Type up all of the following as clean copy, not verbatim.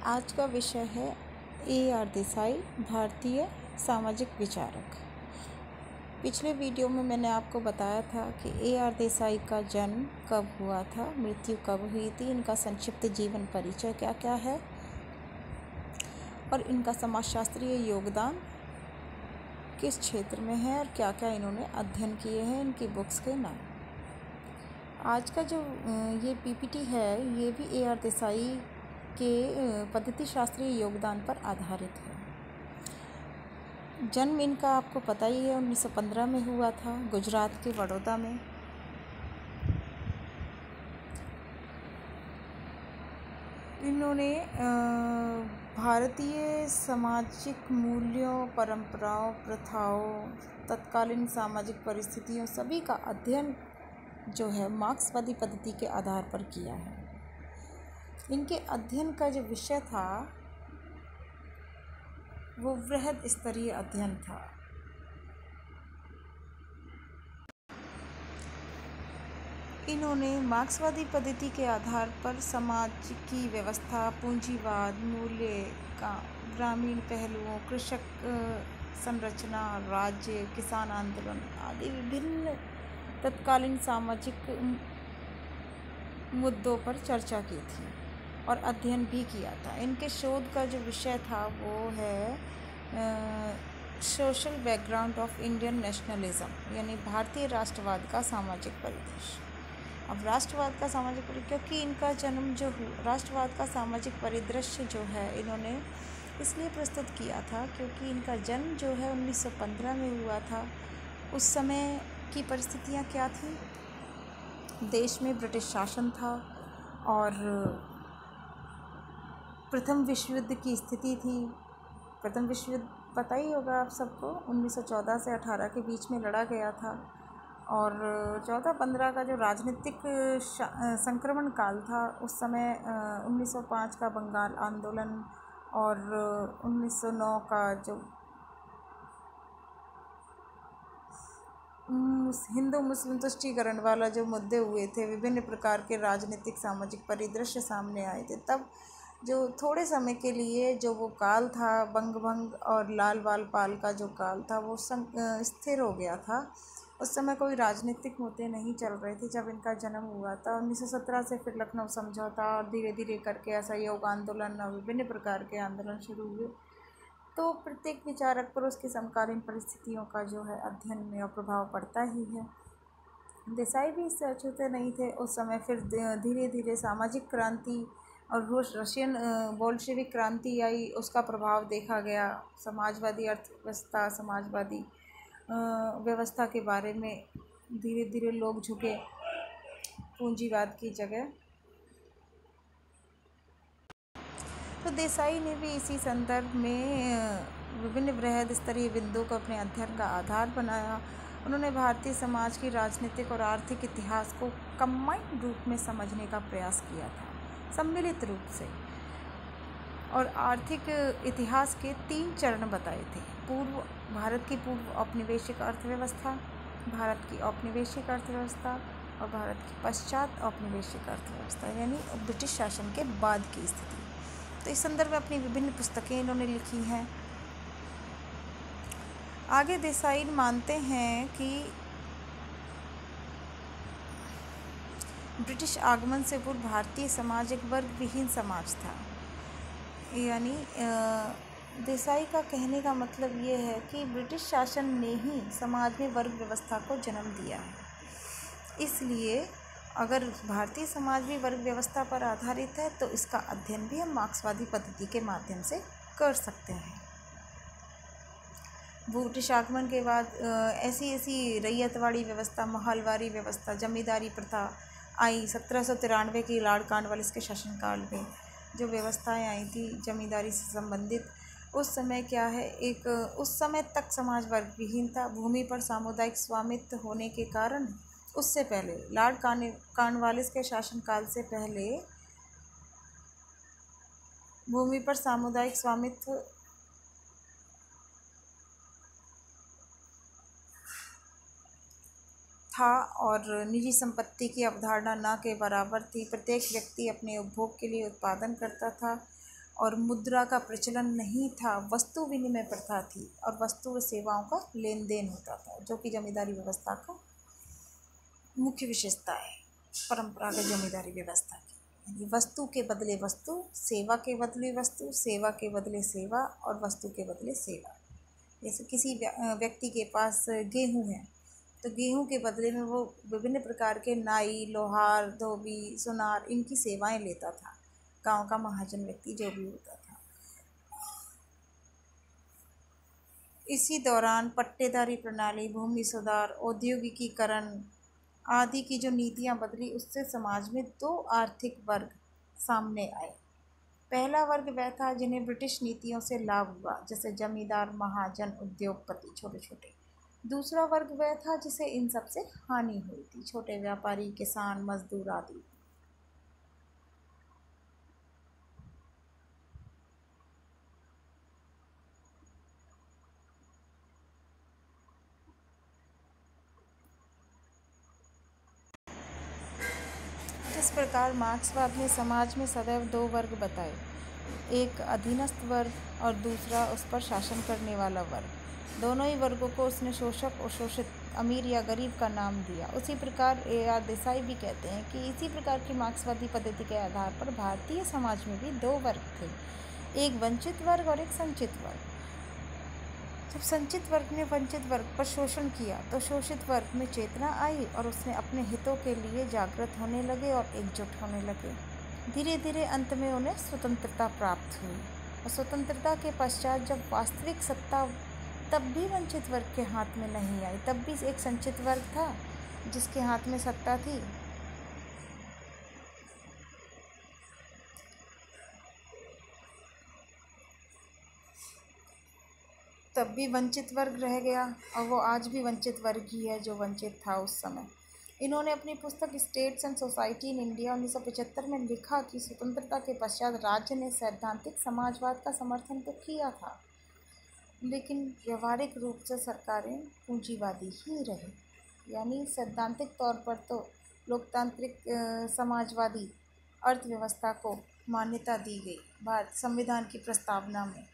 आज का विषय है ए.आर. देसाई, भारतीय सामाजिक विचारक। पिछले वीडियो में मैंने आपको बताया था कि ए.आर. देसाई का जन्म कब हुआ था, मृत्यु कब हुई थी, इनका संक्षिप्त जीवन परिचय क्या क्या है और इनका समाजशास्त्रीय योगदान किस क्षेत्र में है और क्या क्या इन्होंने अध्ययन किए हैं, इनकी बुक्स के नाम। आज का जो ये पीपीटी है ये भी ए.आर. देसाई के पद्धति शास्त्रीय योगदान पर आधारित है। जन्म इनका आपको पता ही है 1915 में हुआ था, गुजरात के वडोदरा में। इन्होंने भारतीय सामाजिक मूल्यों, परंपराओं, प्रथाओं, तत्कालीन सामाजिक परिस्थितियों सभी का अध्ययन जो है मार्क्सवादी पद्धति के आधार पर किया है। इनके अध्ययन का जो विषय था वो वृहद स्तरीय अध्ययन था। इन्होंने मार्क्सवादी पद्धति के आधार पर समाज की व्यवस्था, पूंजीवाद, मूल्य का ग्रामीण पहलुओं, कृषक संरचना, राज्य, किसान आंदोलन आदि विभिन्न तत्कालीन सामाजिक मुद्दों पर चर्चा की थी और अध्ययन भी किया था। इनके शोध का जो विषय था वो है social background of Indian nationalism, यानी भारतीय राष्ट्रवाद का सामाजिक परिदृश्य। अब राष्ट्रवाद का सामाजिक परिदृश्य, क्योंकि इनका जन्म जो राष्ट्रवाद का सामाजिक परिदृश्य जो है इन्होंने इसलिए प्रस्तुत किया था क्योंकि इनका जन्म जो है 1915 में हुआ था। उस समय की परिस्थितियाँ क्या थी? देश में ब्रिटिश शासन था और प्रथम विश्व युद्ध की स्थिति थी। प्रथम विश्व युद्ध पता ही होगा आप सबको, 1914 से 18 के बीच में लड़ा गया था और 14-15 का जो राजनीतिक संक्रमण काल था उस समय 1905 का बंगाल आंदोलन और 1909 का जो हिंदू मुस्लिम तुष्टीकरण वाला जो मुद्दे हुए थे, विभिन्न प्रकार के राजनीतिक सामाजिक परिदृश्य सामने आए थे, तब जो थोड़े समय के लिए जो वो काल था, बंग और लाल बाल पाल का जो काल था वो स्थिर हो गया था। उस समय कोई राजनीतिक मुद्दे नहीं चल रहे थे जब इनका जन्म हुआ था। 1917 से फिर लखनऊ समझौता और धीरे धीरे करके असहयोग आंदोलन और विभिन्न प्रकार के आंदोलन शुरू हुए। तो प्रत्येक विचारक पर उसकी समकालीन परिस्थितियों का जो है अध्ययन में और प्रभाव पड़ता ही है। देसाई भी इससे अछूते नहीं थे उस समय। फिर धीरे धीरे सामाजिक क्रांति और रशियन बोल्शेविक क्रांति आई, उसका प्रभाव देखा गया। समाजवादी अर्थव्यवस्था, समाजवादी व्यवस्था के बारे में धीरे धीरे लोग झुके पूंजीवाद की जगह। तो देसाई ने भी इसी संदर्भ में विभिन्न वृहद स्तरीय बिंदुओं को अपने अध्ययन का आधार बनाया। उन्होंने भारतीय समाज की राजनीतिक और आर्थिक इतिहास को कंबाइंड रूप में समझने का प्रयास किया था, सम्मिलित रूप से, और आर्थिक इतिहास के 3 चरण बताए थे। भारत की पूर्व औपनिवेशिक अर्थव्यवस्था, भारत की औपनिवेशिक अर्थव्यवस्था और भारत की पश्चात औपनिवेशिक अर्थव्यवस्था, यानी ब्रिटिश शासन के बाद की स्थिति। तो इस संदर्भ में अपनी विभिन्न पुस्तकें इन्होंने लिखी हैं। आगे देसाई मानते हैं कि ब्रिटिश आगमन से पूर्व भारतीय समाज एक वर्ग विहीन समाज था। यानी देसाई का कहने का मतलब ये है कि ब्रिटिश शासन ने ही समाज में वर्ग व्यवस्था को जन्म दिया है। इसलिए अगर भारतीय समाज भी वर्ग व्यवस्था पर आधारित है तो इसका अध्ययन भी हम मार्क्सवादी पद्धति के माध्यम से कर सकते हैं। ब्रिटिश आगमन के बाद ऐसी रैयतवाड़ी व्यवस्था, महलवारी व्यवस्था, जमींदारी प्रथा आई। 1793 की लॉर्ड कॉर्नवालिस के शासनकाल में जो व्यवस्थाएं आई थी जमींदारी से संबंधित, उस समय क्या है, उस समय तक समाज वर्ग विहीन था। भूमि पर सामुदायिक स्वामित्व होने के कारण उससे पहले लॉर्ड कॉर्नवालिस के शासनकाल से पहले भूमि पर सामुदायिक स्वामित्व था और निजी संपत्ति की अवधारणा न के बराबर थी। प्रत्येक व्यक्ति अपने उपभोग के लिए उत्पादन करता था और मुद्रा का प्रचलन नहीं था, वस्तु विनिमय प्रथा थी और वस्तु व सेवाओं का लेन देन होता था, जो कि जमींदारी व्यवस्था का मुख्य विशेषता है, परंपरागत जमींदारी व्यवस्था की। यानी वस्तु के बदले वस्तु, सेवा के बदले वस्तु, सेवा के बदले सेवा और वस्तु के बदले सेवा। जैसे किसी व्यक्ति के पास गेहूँ है तो गेहूँ के बदले में वो विभिन्न प्रकार के नाई, लोहार, धोबी, सुनार इनकी सेवाएं लेता था, गांव का महाजन व्यक्ति जो भी होता था। इसी दौरान पट्टेदारी प्रणाली, भूमि सुधार, औद्योगिकीकरण आदि की जो नीतियां बदली, उससे समाज में दो आर्थिक वर्ग सामने आए। पहला वर्ग वह था जिन्हें ब्रिटिश नीतियों से लाभ हुआ, जैसे जमींदार, महाजन, उद्योगपति, छोटे छोटे। दूसरा वर्ग वह था जिसे इन सब से हानि हुई थी, छोटे व्यापारी, किसान, मजदूर आदि। जिस प्रकार मार्क्सवाद ने समाज में सदैव दो वर्ग बताए, एक अधीनस्थ वर्ग और दूसरा उस पर शासन करने वाला वर्ग। दोनों ही वर्गों को उसने शोषक और शोषित, अमीर या गरीब का नाम दिया। उसी प्रकार A.R. देसाई भी कहते हैं कि इसी प्रकार की मार्क्सवादी पद्धति के आधार पर भारतीय समाज में भी दो वर्ग थे, एक वंचित वर्ग और एक संचित वर्ग। जब संचित वर्ग ने वंचित वर्ग पर शोषण किया तो शोषित वर्ग में चेतना आई और उसने अपने हितों के लिए जागृत होने लगे और एकजुट होने लगे। धीरे धीरे अंत में उन्हें स्वतंत्रता प्राप्त हुई और स्वतंत्रता के पश्चात जब वास्तविक सत्ता तब भी वंचित वर्ग के हाथ में नहीं आई, तब भी एक संचित वर्ग था जिसके हाथ में सत्ता थी। तब भी वंचित वर्ग रह गया और वो आज भी वंचित वर्ग ही है जो वंचित था उस समय। इन्होंने अपनी पुस्तक states and society in India 1975 में लिखा कि स्वतंत्रता के पश्चात राज्य ने सैद्धांतिक समाजवाद का समर्थन तो किया था, लेकिन व्यवहारिक रूप से सरकारें पूंजीवादी ही रही। यानी सैद्धांतिक तौर पर तो लोकतांत्रिक समाजवादी अर्थव्यवस्था को मान्यता दी गई भारत संविधान की प्रस्तावना में,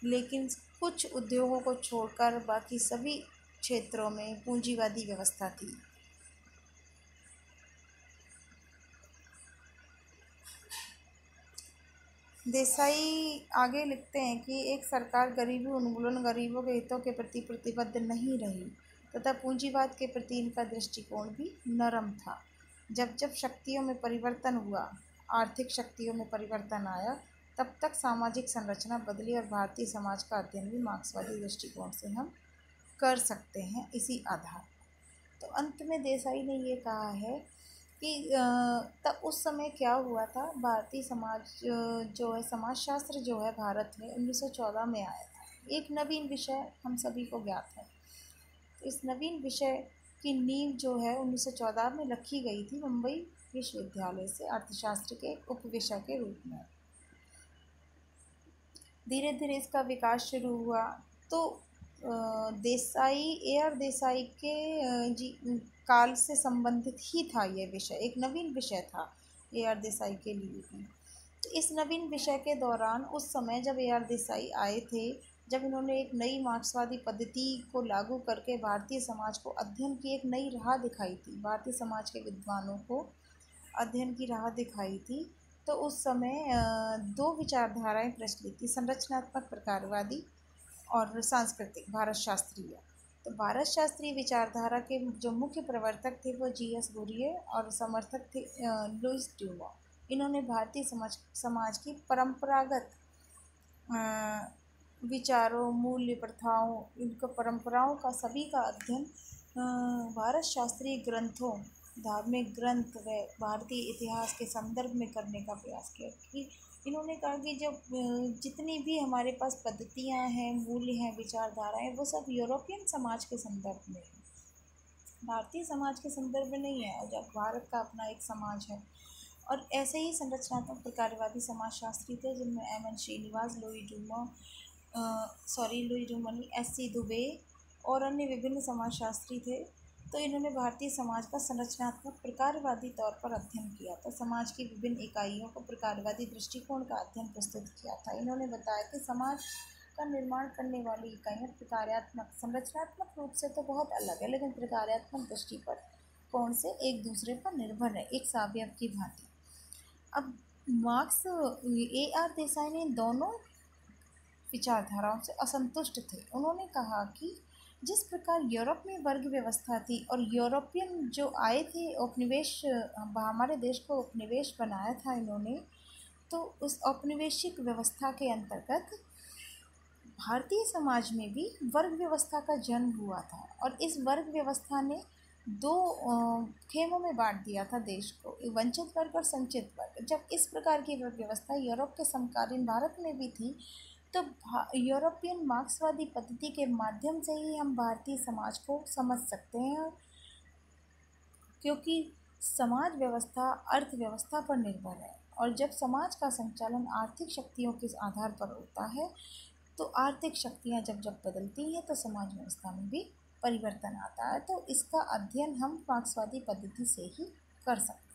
लेकिन कुछ उद्योगों को छोड़कर बाकी सभी क्षेत्रों में पूंजीवादी व्यवस्था थी। देसाई आगे लिखते हैं कि एक सरकार गरीबी उन्मूलन, गरीबों के हितों के प्रति प्रतिबद्ध नहीं रही तथा पूंजीवाद के प्रति इनका दृष्टिकोण भी नरम था। जब जब शक्तियों में परिवर्तन हुआ, आर्थिक शक्तियों में परिवर्तन आया, तब तक सामाजिक संरचना बदली और भारतीय समाज का अध्ययन भी मार्क्सवादी दृष्टिकोण से हम कर सकते हैं इसी आधार। तो अंत में देसाई ने ये कहा है कि तब उस समय क्या हुआ था, भारतीय समाज जो है, समाजशास्त्र जो है भारत में 1914 में आया था। एक नवीन विषय हम सभी को ज्ञात है। इस नवीन विषय की नींव जो है 1914 में रखी गई थी मुंबई विश्वविद्यालय से अर्थशास्त्र के उप विषय के रूप में। धीरे धीरे इसका विकास शुरू हुआ। तो देसाई, A.R. देसाई के काल से संबंधित ही था ये विषय, एक नवीन विषय था A.R. देसाई के लिए भी। तो इस नवीन विषय के दौरान उस समय जब A.R. देसाई आए थे, जब इन्होंने एक नई मार्क्सवादी पद्धति को लागू करके भारतीय समाज को अध्ययन की एक नई राह दिखाई थी, भारतीय समाज के विद्वानों को अध्ययन की राह दिखाई थी, तो उस समय दो विचारधाराएं प्रचलित थी, संरचनात्मक प्रकारवादी और सांस्कृतिक भारत शास्त्रीय। तो भारत शास्त्रीय विचारधारा के जो मुख्य प्रवर्तक थे वो G.S. गुरिये और समर्थक थे लुईस ड्यूमा। इन्होंने भारतीय समाज की परंपरागत विचारों, मूल्य, प्रथाओं, इनको परंपराओं का सभी का अध्ययन भारत शास्त्रीय ग्रंथों, धार्मिक ग्रंथ व भारतीय इतिहास के संदर्भ में करने का प्रयास किया। कि इन्होंने कहा कि जब जितनी भी हमारे पास पद्धतियाँ हैं, मूल्य हैं, विचारधाराएं, वो सब यूरोपियन समाज के संदर्भ में है, भारतीय समाज के संदर्भ में नहीं है। जब भारत का अपना एक समाज है। और ऐसे ही संरचनात्मक प्रकारवादी समाजशास्त्री थे जिनमें M.N. श्रीनिवास, लुई डूमा नहीं, S.C. दुबे और अन्य विभिन्न समाजशास्त्री थे तो इन्होंने भारतीय समाज का संरचनात्मक प्रकारवादी तौर पर अध्ययन किया था। समाज की विभिन्न इकाइयों को प्रकारवादी दृष्टिकोण का अध्ययन प्रस्तुत किया था। इन्होंने बताया कि समाज का निर्माण करने वाली इकाइयाँ प्रकार्यात्मक, संरचनात्मक रूप से तो बहुत अलग है, लेकिन प्रकार्यात्मक दृष्टि पर कौन से एक दूसरे पर निर्भर है, एक सावयव की भांति। अब मार्क्स, AR देसाई ने दोनों विचारधाराओं से असंतुष्ट थे। उन्होंने कहा कि जिस प्रकार यूरोप में वर्ग व्यवस्था थी और यूरोपियन जो आए थे उपनिवेश, हमारे देश को उपनिवेश बनाया था इन्होंने, तो उस औपनिवेशिक व्यवस्था के अंतर्गत भारतीय समाज में भी वर्ग व्यवस्था का जन्म हुआ था और इस वर्ग व्यवस्था ने दो खेमों में बांट दिया था देश को, वंचित वर्ग और संचित वर्ग। जब इस प्रकार की वर्ग व्यवस्था यूरोप के समकालीन भारत में भी थी, तो यूरोपियन मार्क्सवादी पद्धति के माध्यम से ही हम भारतीय समाज को समझ सकते हैं, क्योंकि समाज व्यवस्था अर्थव्यवस्था पर निर्भर है और जब समाज का संचालन आर्थिक शक्तियों के आधार पर होता है, तो आर्थिक शक्तियाँ जब जब बदलती हैं तो समाज व्यवस्था में भी परिवर्तन आता है। तो इसका अध्ययन हम मार्क्सवादी पद्धति से ही कर सकते हैं।